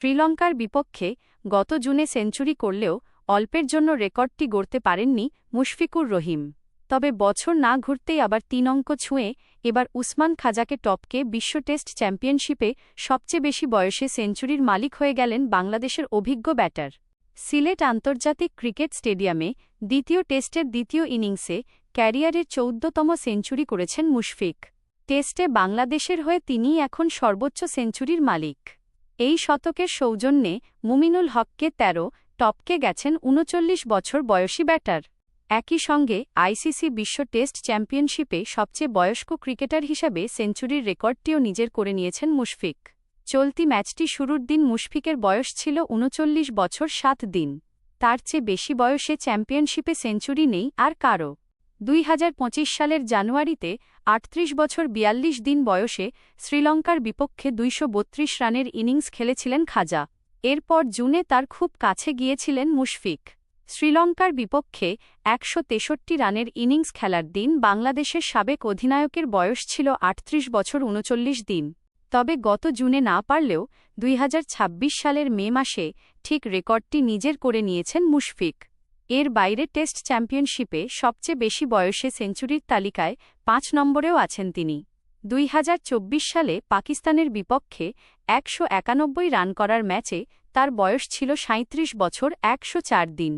শ্রীলঙ্কার বিপক্ষে গত জুনে সেঞ্চুরি করলেও অল্পের জন্য রেকর্ডটি গড়তে পারেননি মুশফিকুর রহিম। তবে বছর না ঘুরতেই আবার ৩ অঙ্ক ছুঁয়ে এবার উসমান খাজাকে টপকে বিশ্ব টেস্ট চ্যাম্পিয়নশিপে সবচেয়ে বেশি বয়সে সেঞ্চুরির মালিক হয়ে গেলেন বাংলাদেশের অভিজ্ঞ ব্যাটার। সিলেট আন্তর্জাতিক ক্রিকেট স্টেডিয়ামে দ্বিতীয় টেস্টের দ্বিতীয় ইনিংসে ক্যারিয়ারের ১৪তম সেঞ্চুরি করেছেন মুশফিক। টেস্টে বাংলাদেশের হয়ে তিনিই এখন সর্বোচ্চ সেঞ্চুরির মালিক। এই শতকের সৌজন্যে মুমিনুল হককে ১৩ টপকে গেছেন ৩৯ বছর বয়সী ব্যাটার। একই সঙ্গে আইসিসি বিশ্ব টেস্ট চ্যাম্পিয়নশিপে সবচেয়ে বয়স্ক ক্রিকেটার হিসাবে সেঞ্চুরির রেকর্ডটিও নিজের করে নিয়েছেন মুশফিক। চলতি ম্যাচটি শুরুর দিন মুশফিকের বয়স ছিল ৩৯ বছর ৭ দিন। তার চেয়ে বেশি বয়সে চ্যাম্পিয়নশিপে সেঞ্চুরি নেই আর কারও। ২০২৫ সালের জানুয়ারিতে ৩৮ বছর ৪২ দিন বয়সে শ্রীলঙ্কার বিপক্ষে ২৩২ রানের ইনিংস খেলেছিলেন খাজা। এরপর জুনে তার খুব কাছে গিয়েছিলেন মুশফিক। শ্রীলঙ্কার বিপক্ষে ১৬৩ রানের ইনিংস খেলার দিন বাংলাদেশের সাবেক অধিনায়কের বয়স ছিল ৩৮ বছর ৩৯ দিন। তবে গত জুনে না পারলেও ২০২৬ সালের মে মাসে ঠিক রেকর্ডটি নিজের করে নিয়েছেন মুশফিক। এর বাইরে টেস্ট চ্যাম্পিয়নশিপে সবচেয়ে বেশি বয়সে সেঞ্চুরির তালিকায় ৫ নম্বরেও আছেন তিনি। ২০২৪ সালে পাকিস্তানের বিপক্ষে ১৯১ রান করার ম্যাচে তার বয়স ছিল ৩৭ বছর ১০৪ দিন।